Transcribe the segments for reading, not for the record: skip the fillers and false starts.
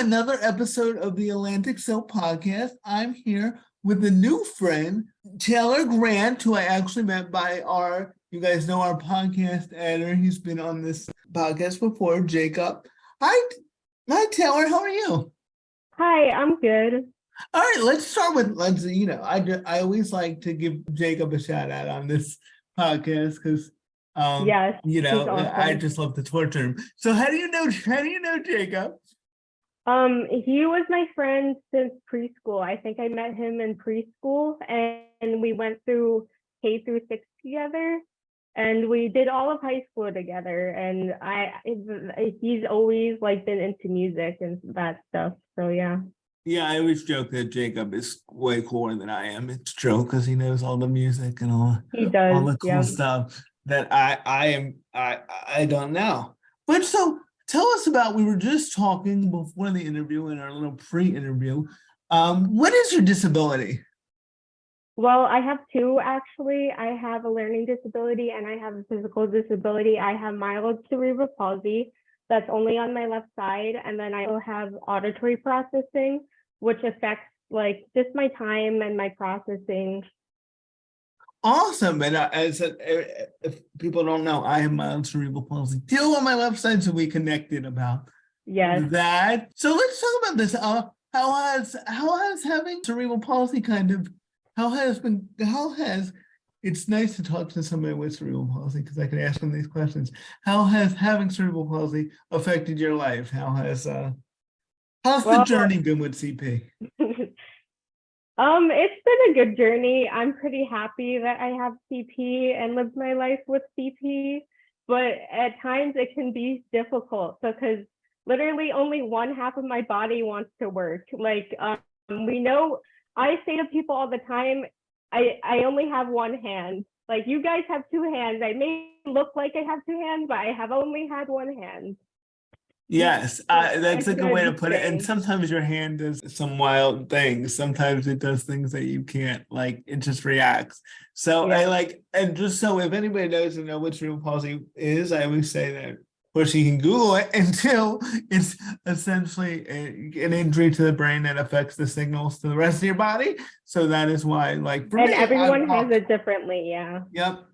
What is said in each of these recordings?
another episode of the Atlantic Soap Podcast. I'm here with a new friend, Taylor Gantt, who I actually met by you guys know our podcast editor. He's been on this podcast before, Jacob. Hi, Taylor. How are you? Hi, I'm good. All right, let's start with I always like to give Jacob a shout out on this podcast because Yes, he's I awesome. just love to torture him. So how do you know Jacob? He was my friend since preschool. I think I met him in preschool, and we went through K through 6 together, and we did all of high school together. And he's always like been into music and that stuff. So yeah. Yeah, I always joke that Jacob is way cooler than I am. It's true because he knows all the music and He all does, the cool yeah. stuff that I don't know. But so tell us about, we were just talking before the interview in our little pre-interview. What is your disability? Well, I have two actually. I have a learning disability and I have a physical disability. I have mild cerebral palsy that's only on my left side, and then I also have auditory processing, which affects like just my time and my processing. Awesome. And if people don't know, I have mild cerebral palsy too on my left side, so we connected about Yes. that. So let's talk about this. How has having cerebral palsy it's nice to talk to somebody with cerebral palsy because I can ask them these questions. How has having cerebral palsy affected your life? How's the journey been with CP? It's been a good journey. I'm pretty happy that I have CP and lived my life with CP, but at times it can be difficult because literally only one half of my body wants to work. Like we know, I say to people all the time, I only have one hand. Like you guys have two hands. I may look like I have two hands, but I have only had one hand. Yes, that's a good way to put it. And sometimes your hand does some wild things. Sometimes it does things that you can't, like, it just reacts. So Yeah. and just so if anybody doesn't know what cerebral palsy is, I always say that, of course, you can Google it until it's essentially an injury to the brain that affects the signals to the rest of your body. So that is why, like, for And me, everyone has it differently, yeah. Yep.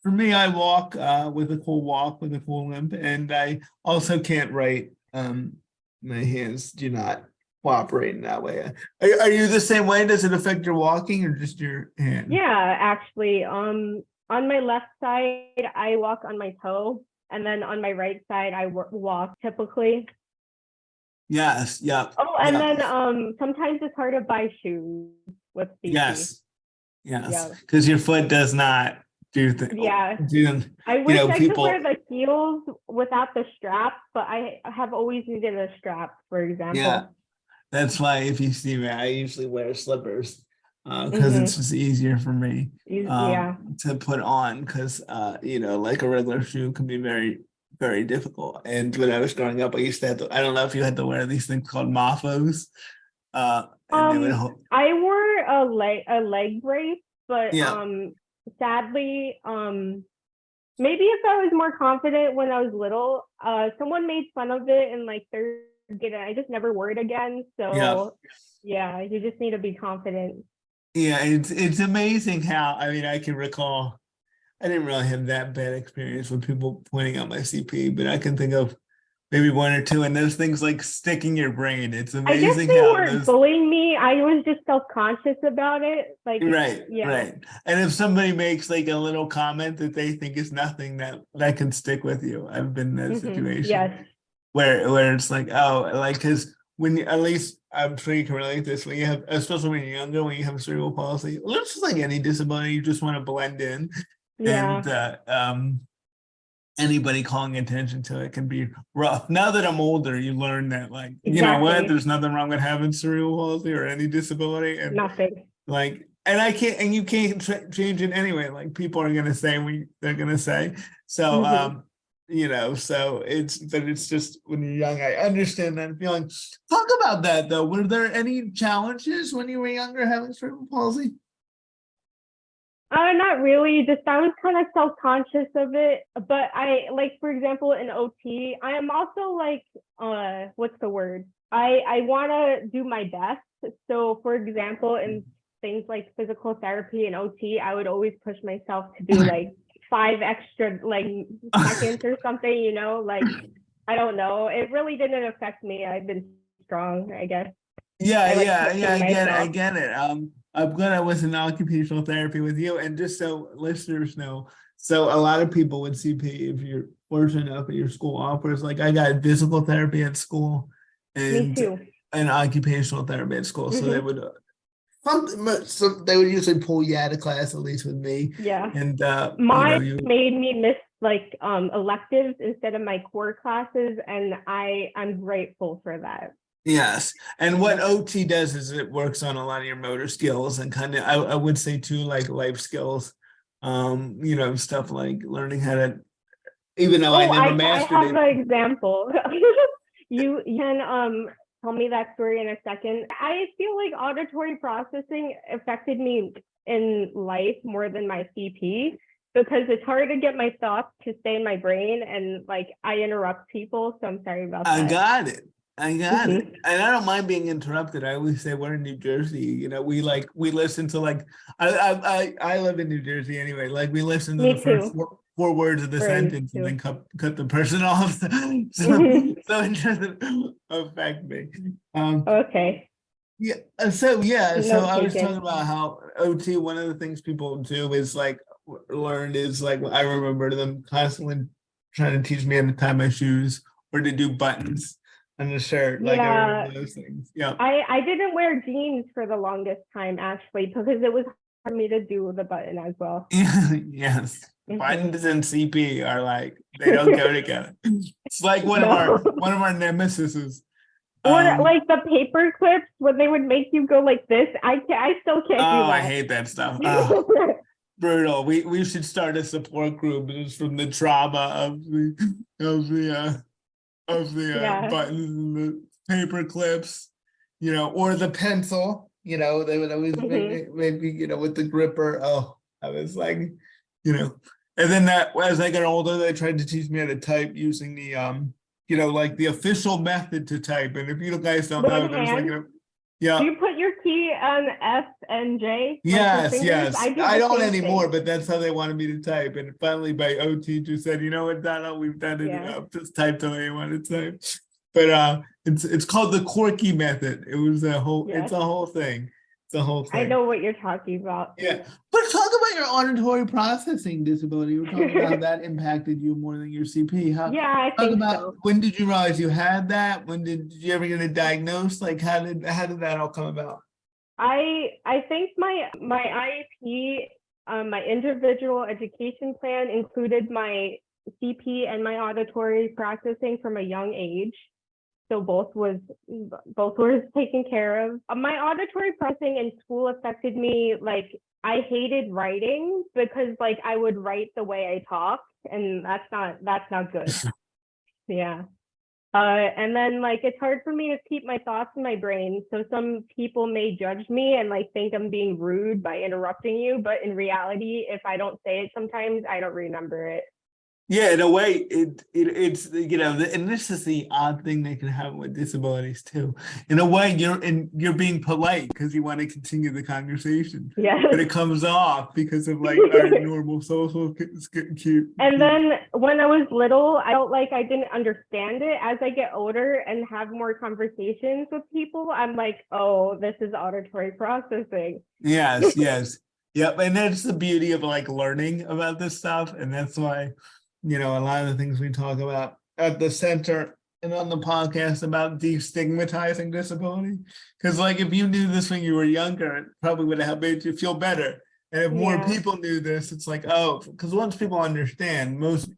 For me, I walk with a cool limp, and I also can't write. My hands do not cooperate in that way. Are you the same way? Does it affect your walking or just your hand? Yeah, actually, on my left side, I walk on my toe, and then on my right side, I walk typically. Yes. Yep. Oh, and then sometimes it's hard to buy shoes with CP. Yes. Yeah. Because your foot does not do things. Yeah. I wish I could wear the heels without the strap, but I have always needed a strap, for example. Yeah. That's why if you see me, I usually wear slippers because it's just easier for me to put on because like a regular shoe can be very, very difficult. And when I was growing up, I used to have to, I don't know if you had to wear these things called mafos. I wore a leg brace, but sadly, maybe if I was more confident when I was little, someone made fun of it in like third grade, and I just never wore it again. So yeah, you just need to be confident. Yeah, it's amazing how, I mean, I can recall, I didn't really have that bad experience with people pointing out my CP, but I can think of maybe one or two, and those things like stick in your brain. It's amazing. I guess they weren't bullying me. I was just self-conscious about it. Like right. And if somebody makes like a little comment that they think is nothing, that can stick with you. I've been in that situation where it's like, oh, like, because when at least I'm sure you can relate this, when you have, especially when you're younger, when you have cerebral palsy, it's just like any disability, you just want to blend in. And anybody calling attention to it can be rough. Now that I'm older, you learn that, like, you know what, there's nothing wrong with having cerebral palsy or any disability, and nothing. Like, and you can't change it anyway. Like, people are gonna say they're gonna say. So so it's just when you're young, I understand that feeling. Talk about that though. Were there any challenges when you were younger having cerebral palsy? Not really. Just I was kind of self-conscious of it. But I, like, for example, in OT, I am also like, what's the word? I want to do my best. So, for example, in things like physical therapy and OT, I would always push myself to do like 5 extra like seconds or something, you know, like I don't know. It really didn't affect me. I've been strong, I guess. Yeah, I like yeah, pushing I myself. get it. I'm glad I was in occupational therapy with you. And just so listeners know, so a lot of people with CP, if you're fortunate enough at your school offers, like I got physical therapy at school Me and too. occupational therapy at school. So they Hmm. would they would usually pull you out of class, at least with me. Yeah. And Mine made me miss like electives instead of my core classes, and I'm grateful for that. yes. And what OT does is it works on a lot of your motor skills and kind of I would say too, like life skills. Stuff like learning how to, even though I Oh, never I mastered have it. an example. You can tell me that story in a second. I feel like auditory processing affected me in life more than my CP because it's hard to get my thoughts to stay in my brain, and like I interrupt people, so I'm sorry about I that. got it. I got it. Mhm. And I don't mind being interrupted. I always say we're in New Jersey. We listen to like I live in New Jersey anyway. Like we listen to the Me first too. four words of the Where are you sentence and too? then cut the person off. So Mhm. so it doesn't affect me. Okay. So Note I was talking taken. about how OT, one of the things people do is like learn is like I remember them constantly trying to teach me how to tie my shoes or to do buttons on the shirt. Like I Yeah, remember those things. Yeah. I didn't wear jeans for the longest time actually because it was hard for me to do the button as well. Yes. Hmm. Buttons and CP are like they don't go together. It's like No. one of our nemesises. Or Um, like the paper clips when they would make you go like this. I still can't do oh, I that. hate that stuff. Oh, brutal. We should start a support group just from the trauma of the Yeah. buttons and the paper clips, or the pencil. They would always Hmm. make me, with the gripper. Oh, I was like, and then that as I got older, they tried to teach me how to type using the like the official method to type. And if you guys don't One know, there's like hand. Do yeah. you put your key on F and J, like your Yes, fingers? I yes. do I the don't same anymore, thing. but that's how they wanted me to type. And finally, my OT just said, "You know what, Donna? We've done it Yeah. enough. Just type the way you want to type." But it's called the Corky method. It's Yes. a whole thing. It's a whole I thing. know what you're talking about. Yeah. But talk about your auditory processing disability. You were talking about how that impacted you more than your CP. Yeah, I Talk think about so. when did you realize you had that? When did you ever get it diagnosed? Like how did that all come about? I think my IEP, my individual education plan included my CP and my auditory processing from a young age. So both were taken care of. My auditory processing in school affected me. Like I hated writing because like I would write the way I talk, and that's not good. Yeah. And then like it's hard for me to keep my thoughts in my brain. So some people may judge me and like think I'm being rude by interrupting you, but in reality, if I don't say it sometimes, I don't remember it. Yeah, in a way, it's and this is the odd thing they can have with disabilities too. In a way, you're being polite because you want to continue the conversation, but Yes. it comes off because of like our normal social cue. And then when I was little, I felt like I didn't understand it. As I get older and have more conversations with people, I'm like, oh, this is auditory processing. Yes, yes, yep, and that's the beauty of like learning about this stuff, and that's why a lot of the things we talk about at the center and on the podcast about destigmatizing disability. Because, like, if you knew this when you were younger, it probably would have made you feel better. And if more Yeah. people knew this, it's like, oh, because once people understand, most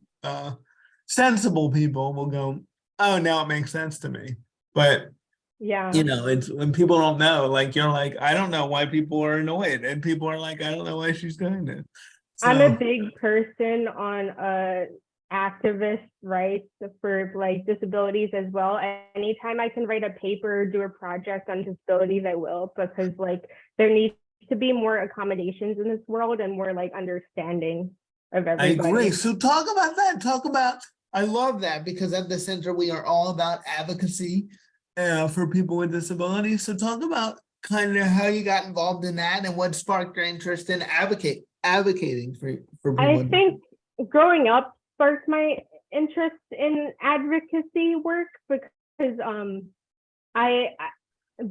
sensible people will go, oh, now it makes sense to me. But Yeah. it's when people don't know, like you're like, I don't know why people are annoyed, and people are like, I don't know why she's doing this. I'm a So big person on activist rights for like disabilities as well. Anytime I can write a paper, do a project on disabilities, I will, because like there needs to be more accommodations in this world and more like understanding of I agree. everybody. So talk about that. I love that because at the center we are all about advocacy for people with disabilities. So talk about kind of how you got involved in that and what sparked your interest in advocating for people. I think growing up sparked my interest in advocacy work because I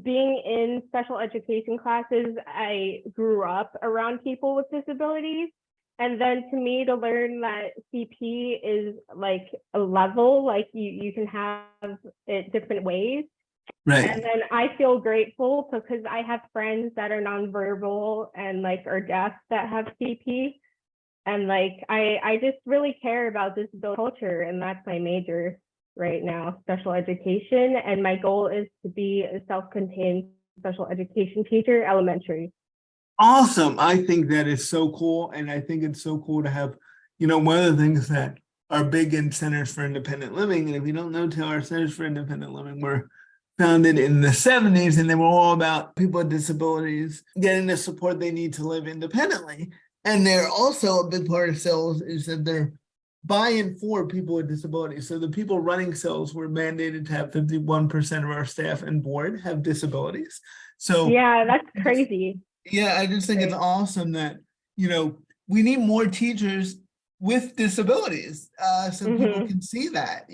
being in special education classes, I grew up around people with disabilities. And then to me, to learn that CP is like a level, like you can have it different ways. Right. And then I feel grateful because I have friends that are nonverbal and like are deaf that have CP. And like I just really care about disability culture, and that's my major right now, special education. And my goal is to be a self-contained special education teacher, elementary. Awesome. I think that is so cool. And I think it's so cool to have, one of the things that are big in Centers for Independent Living. And if you don't know, Taylor, Centers for Independent Living were founded in the 70s, and they were all about people with disabilities getting the support they need to live independently. And they're also a big part of cells is that they're buy-in for people with disabilities. So the people running cells were mandated to have 51% of our staff and board have disabilities. So yeah, that's crazy. Yeah, I just think it's awesome that, we need more teachers with disabilities so people can see that,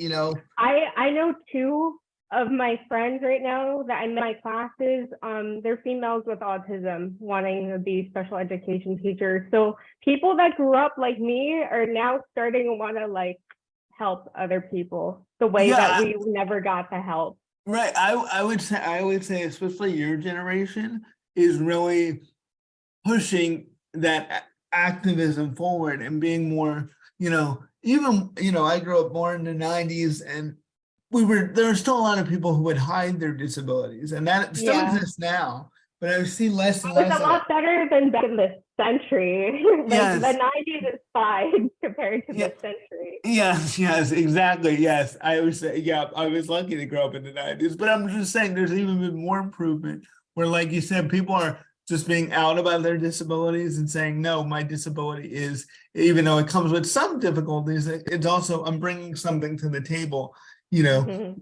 I know two of my friends right now that I'm in my classes, they're females with autism wanting to be special education teachers. So people that grew up like me are now starting to want to like help other people the way that we never got to help. Right. I would say especially your generation is really pushing that activism forward and being more, I grew up more in the 90s, and there were still a lot of people who would hide their disabilities, and that still exists now, but I see less and less. It's a lot better than back in the century. Like the 90s is fine compared to the century. Yes, exactly. Yes. I would say, I was lucky to grow up in the 90s, but I'm just saying there's even been more improvement where, like you said, people are just being out about their disabilities and saying, no, my disability is, even though it comes with some difficulties, it's also, I'm bringing something to the table, too.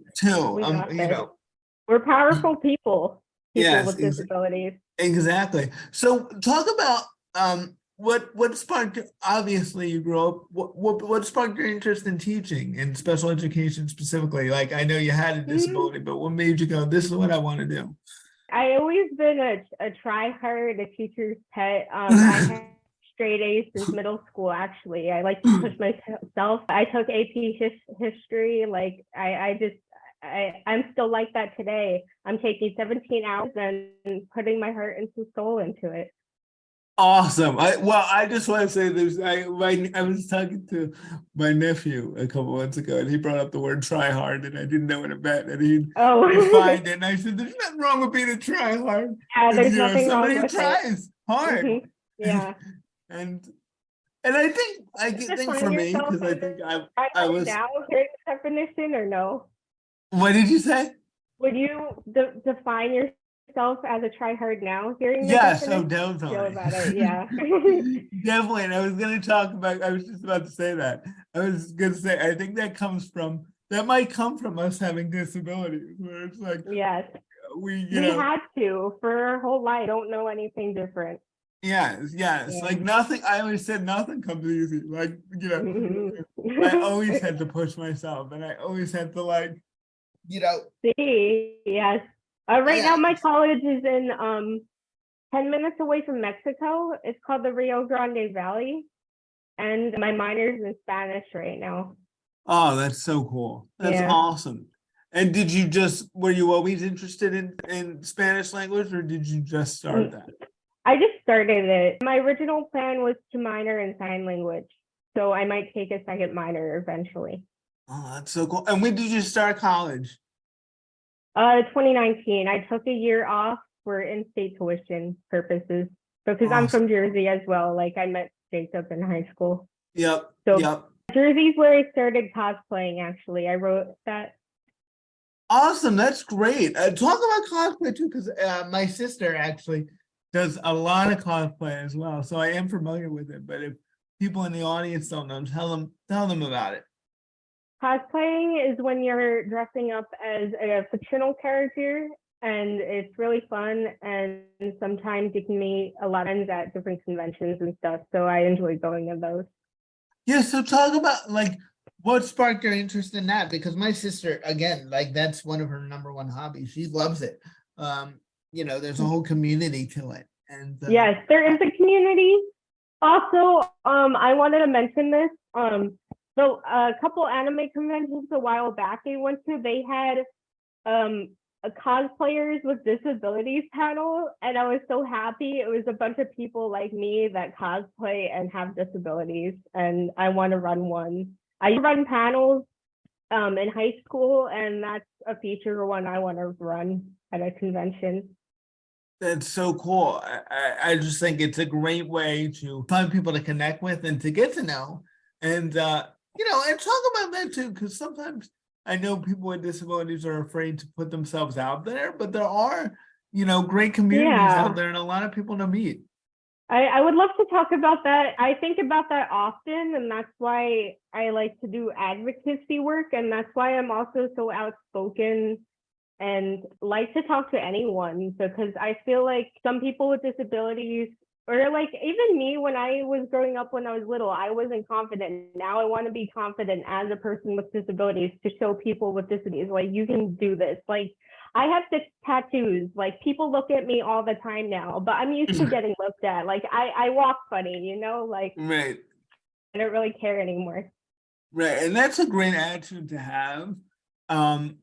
We're powerful people Yes, with disabilities. Exactly. So talk about what sparked, obviously you grew up, what sparked your interest in teaching and special education specifically? Like, I know you had a disability, but what made you go, this is what I want to do? I always been a try-hard, a teacher's pet. I had straight A's since middle school, actually. I like to push myself. I took AP history. Like, I'm still like that today. I'm taking 17 hours and putting my heart and soul into it. Awesome. I just want to say I was talking to my nephew a couple months ago, and he brought up the word try hard, and I didn't know what it meant, and he defined it, and I said, there's nothing wrong with being a try hard. Yeah, there's nothing somebody wrong with tries hard. Yeah. and I think for me, because I think I was now hearing the definition, or no? What did you say? Would you define yourself as a try hard now? Hearing the yes, definition? definitely. Feel about it, yeah. Definitely, and I was going to talk about. I was just about to say that. I was going to say I think that might come from us having disabilities, where it's like we had to for our whole life. Don't know anything different. Yes. Like nothing. I always said nothing comes easy. Like I always had to push myself, and I always had to See, yes. Right now, my college is in 10 minutes away from Mexico. It's called the Rio Grande Valley, and my minor's in Spanish right now. Oh, that's so cool. That's awesome. And were you always interested in Spanish language, or did you just start that? I just started it. My original plan was to minor in sign language, so I might take a second minor eventually. Oh, that's so cool. And when did you start college? 2019. I took a year off for in-state tuition purposes because I'm from Jersey as well. Like, I met Jacob in high school. Yep. Jersey's where I started cosplaying, actually. I wrote that. Awesome. That's great. Talk about cosplay too, because my sister actually does a lot of cosplay as well. So I am familiar with it. But if people in the audience don't know, tell them about it. Cosplaying is when you're dressing up as a fictional character, and it's really fun. And sometimes you can meet a lot of friends at different conventions and stuff. So I enjoy going to those. Yeah, so talk about like what sparked your interest in that? Because my sister, again, like that's one of her number one hobbies. She loves it. There's a whole community to it. And yes, there is a community. Also, I wanted to mention this. So a couple anime conventions a while back I went to, they had a cosplayers with disabilities panel, and I was so happy. It was a bunch of people like me that cosplay and have disabilities, and I want to run one. I used to run panels in high school, and that's a future one I want to run at a convention. That's so cool. I just think it's a great way to find people to connect with and to get to know. And and talk about that too, because sometimes I know people with disabilities are afraid to put themselves out there, but there are, great communities out there and a lot of people to meet. I would love to talk about that. I think about that often, and that's why I like to do advocacy work, and that's why I'm also so outspoken and like to talk to anyone, because I feel like some people with disabilities, or like even me when I was growing up when I was little, I wasn't confident. Now I want to be confident as a person with disabilities to show people with disabilities, like, you can do this. Like, I have 6 tattoos. Like, people look at me all the time now, but I'm used to getting looked at. Like, I walk funny, like, right. I don't really care anymore. Right, and that's a great attitude to have. I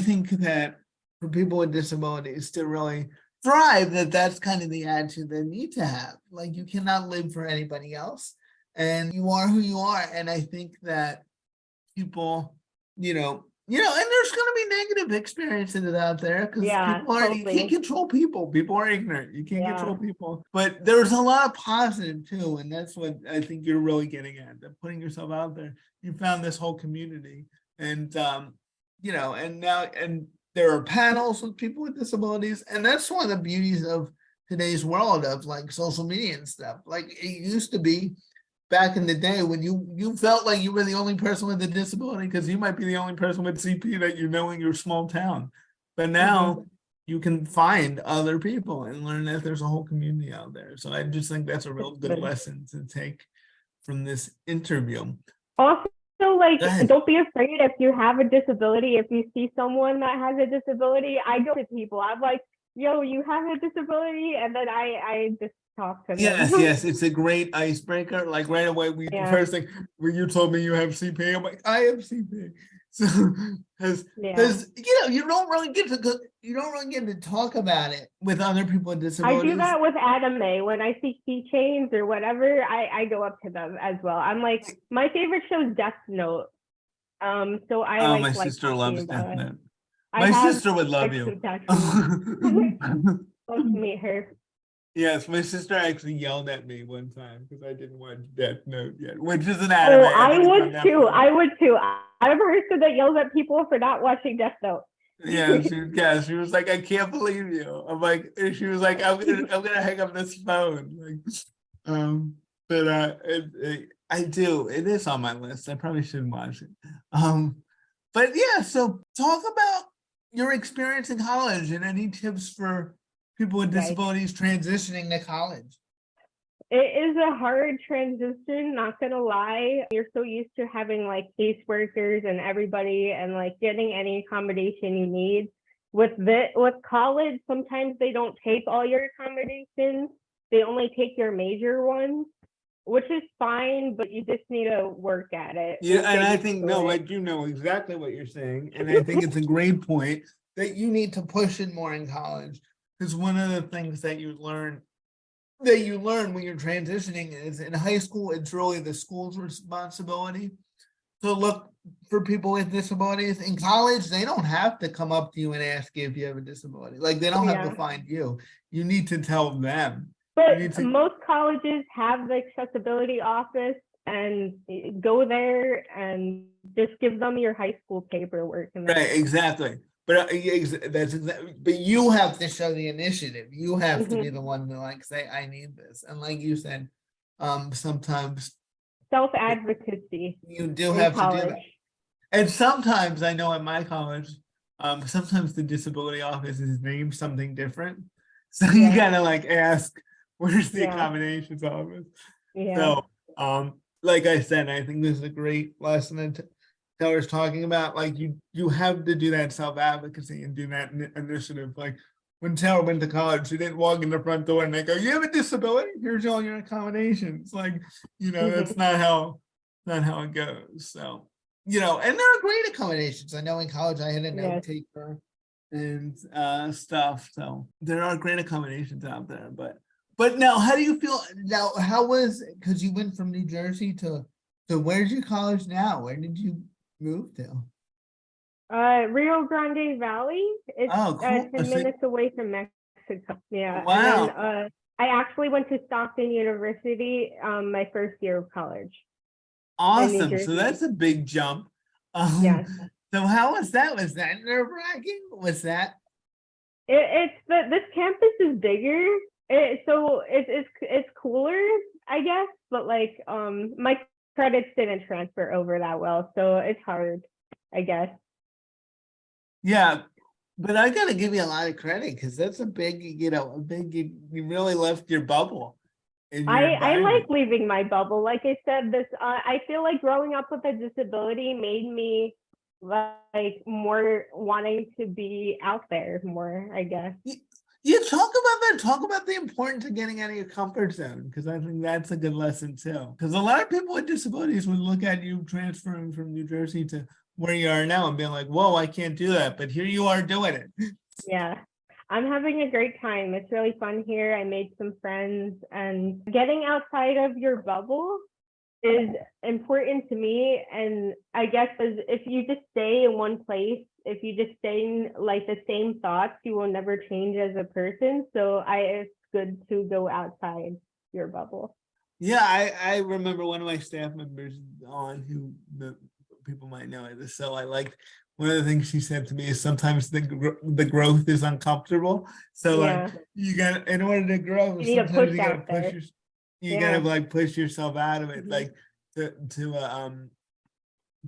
think that for people with disabilities to really thrive, that's kind of the attitude they need to have. Like, you cannot live for anybody else, and you are who you are. And I think that people, and there's going to be negative experiences out there because you can't control people. People are ignorant. You can't control people. But there's a lot of positive too, and that's what I think you're really getting at. That putting yourself out there, you found this whole community, and and there are panels with people with disabilities, and that's one of the beauties of today's world of like social media and stuff. Like, it used to be back in the day when you felt like you were the only person with a disability because you might be the only person with CP that you know in your small town. But now you can find other people and learn that there's a whole community out there. So I just think that's a real good lesson to take from this interview. Also, like, don't be afraid if you have a disability. If you see someone that has a disability, I go to people. I'm like, yo, you have a disability? And then I just talk to them. Yes, it's a great icebreaker. Like, right away, the first thing when you told me you have CP, I'm like, I have CP. So, because you don't really get to talk about it with other people with disabilities. I do that with anime. When I see keychains or whatever, I go up to them as well. I'm like, my favorite show is Death Note. So I my sister loves Death Note. My sister would love you. Love to meet her. Yes, my sister actually yelled at me one time because I didn't watch Death Note yet, which is an anime. Oh, I would too. I've heard that yells at people for not watching Death Note. She was like, I can't believe you. I'm like, she was like, I'm gonna hang up this phone. Like, but I do. It is on my list. I probably should watch it. But yeah. So talk about your experience in college and any tips for people with disabilities transitioning to college. It is a hard transition, not gonna lie. You're so used to having like caseworkers and everybody and like getting any accommodation you need. With college, sometimes they don't take all your accommodations. They only take your major ones, which is fine, but you just need to work at it. Yeah, and I think I do know exactly what you're saying, and I think it's a great point that you need to push it more in college. Because one of the things that you learn when you're transitioning is in high school, it's really the school's responsibility to look for people with disabilities. In college, they don't have to come up to you and ask you if you have a disability. Like, they don't have to find you. You need to tell them. But most colleges have the accessibility office, and go there and just give them your high school paperwork. Right, exactly. But that's exactly. But you have to show the initiative. You have to be the one to like say, "I need this," and like you said, sometimes self-advocacy. You do have to do that. And sometimes I know at my college, sometimes the disability office is named something different. So you gotta like ask, where's the accommodations office? So like I said, I think this is a great lesson that Taylor's talking about. Like you have to do that self-advocacy and do that initiative. Like when Taylor went to college, she didn't walk in the front door and they go, "You have a disability? Here's all your accommodations." Like, that's not how it goes. So, and there are great accommodations. I know in college I had a note taker and stuff. So there are great accommodations out there. But now, how do you feel now? How was, because you went from New Jersey to where's your college now? Where did you move to? Rio Grande Valley. It's cool. 10 minutes away from Mexico. Yeah. Wow. And then I actually went to Stockton University my first year of college. Awesome. So that's a big jump. Yes. So how was that? Was that nerve-wracking? Was that? This campus is bigger. So it's cooler, I guess, but like my credits didn't transfer over that well, so it's hard, I guess. Yeah, but I gotta give you a lot of credit because that's a big, you really left your bubble. I like leaving my bubble. Like I said, I feel like growing up with a disability made me like more wanting to be out there more, I guess. You talk about that. Talk about the importance of getting out of your comfort zone, because I think that's a good lesson too. Because a lot of people with disabilities would look at you transferring from New Jersey to where you are now and being like, "Whoa, I can't do that," but here you are doing it. Yeah, I'm having a great time. It's really fun here. I made some friends, and getting outside of your bubble is important to me. And I guess if you just stay in one place, if you just stay in like the same thoughts, you will never change as a person. So it's good to go outside your bubble. Yeah, I remember one of my staff members on who the people might know it. So I liked one of the things she said to me is sometimes the growth is uncomfortable. So like you got, in order to grow, sometimes you gotta push you gotta like push yourself out of it, like to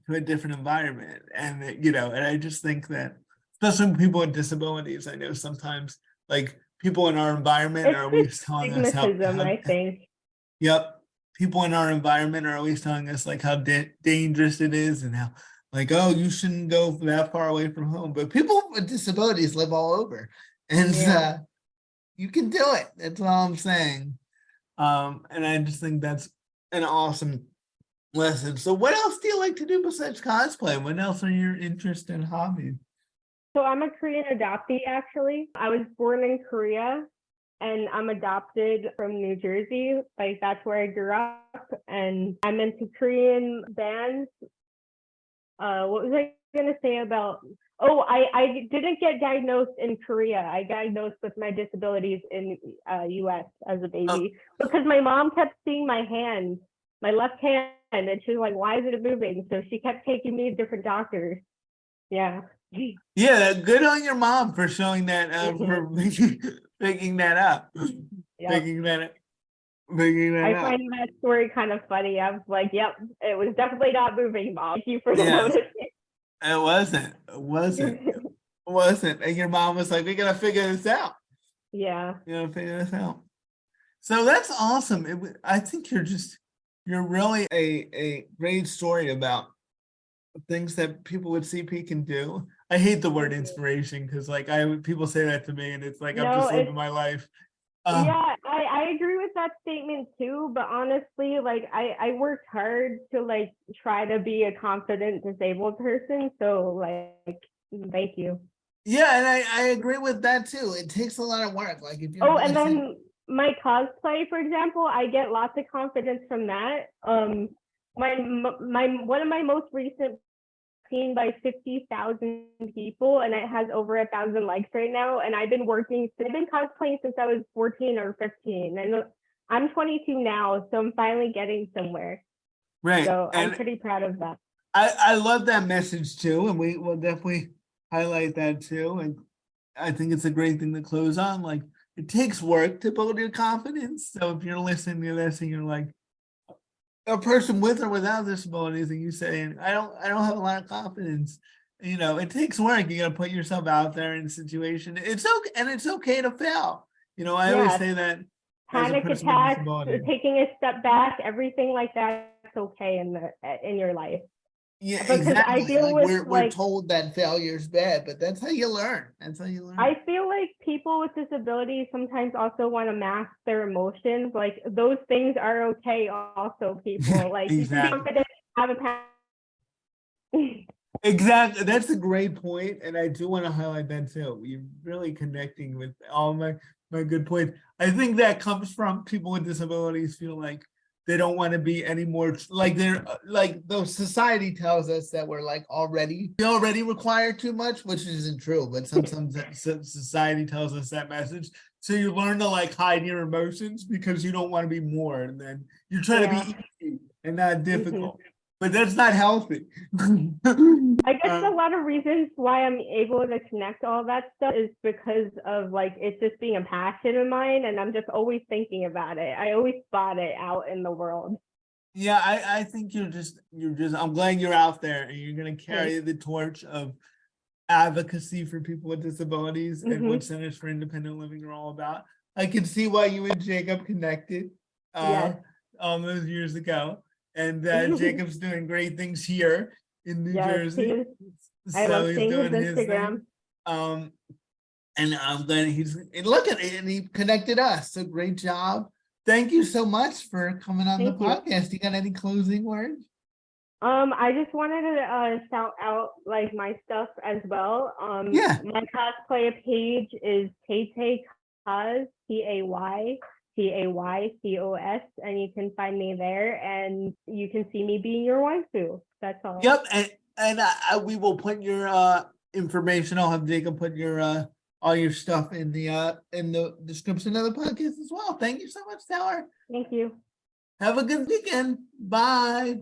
a different environment. And and I just think that especially people with disabilities, I know sometimes like people in our environment are always telling us how I think. Yep. People in our environment are always telling us like how dangerous it is and how like, oh, you shouldn't go that far away from home. But people with disabilities live all over. And you can do it. That's all I'm saying. And I just think that's an awesome lesson. So what else do you like to do besides cosplay? What else are your interests and hobbies? So I'm a Korean adoptee, actually. I was born in Korea and I'm adopted from New Jersey. Like that's where I grew up, and I'm into Korean bands. What was I gonna say about? Oh, I didn't get diagnosed in Korea. I diagnosed with my disabilities in US as a baby because my mom kept seeing my hand, my left hand, and she was like, "Why is it moving?" So she kept taking me to different doctors. Yeah. Yeah, good on your mom for showing that, for picking that up. Picking that up. I find that story kind of funny. I was like, "Yep, it was definitely not moving, Mom. Thank you for noticing." It wasn't. And your mom was like, "We gotta figure this out." Yeah. You gotta figure this out. So that's awesome. I think you're really a great story about things that people with CP can do. I hate the word inspiration because like people say that to me and it's like I'm just living my life. Yeah, I agree with that statement too, but honestly, like I worked hard to like try to be a confident disabled person. So like thank you. Yeah, and I agree with that too. It takes a lot of work. Like if you're and then my cosplay, for example, I get lots of confidence from that. My one of my most recent seen by 50,000 people, and it has over 1,000 likes right now. And I've been cosplaying since I was 14 or 15, and I'm 22 now, so I'm finally getting somewhere. Right. So I'm pretty proud of that. I love that message too, and we will definitely highlight that too. And I think it's a great thing to close on. Like it takes work to build your confidence. So if you're listening to this and you're like, a person with or without disabilities, and you saying, I don't have a lot of confidence. You know, it takes work. You got to put yourself out there in a situation. It's okay, and it's okay to fail. You know, I always say that. Panic attacks, taking a step back, everything like that's okay in your life. Yeah, because exactly. I deal with we're told that failure is bad, but that's how you learn. That's how you learn. I feel like people with disabilities sometimes also want to mask their emotions. Like those things are okay also, people. Like you can be confident, have a panic. Exactly. That's a great point, and I do want to highlight that too. You're really connecting with all my good points. I think that comes from people with disabilities feel like they don't want to be any more like they're like the society tells us that we're like we already require too much, which isn't true, but sometimes society tells us that message. So you learn to like hide your emotions because you don't want to be more, and then you try to be easy and not difficult. But that's not healthy. I guess a lot of reasons why I'm able to connect all that stuff is because of like it's just being a passion of mine, and I'm just always thinking about it. I always spot it out in the world. Yeah, I think you're just I'm glad you're out there and you're gonna carry the torch of advocacy for people with disabilities and what Centers for Independent Living are all about. I can see why you and Jacob connected all those years ago. And Jacob's doing great things here in New Jersey. I love seeing his Instagram. And I'm glad and look at it, and he connected us. So great job. Thank you so much for coming on the podcast. You got any closing words? I just wanted to shout out like my stuff as well. My cosplayer page is Tay Cos, TayCos, and you can find me there, and you can see me being your waifu. That's all. Yep, and we will put your information. I'll have Jacob put your all your stuff in the description of the podcast as well. Thank you so much, Taylor. Thank you. Have a good weekend. Bye.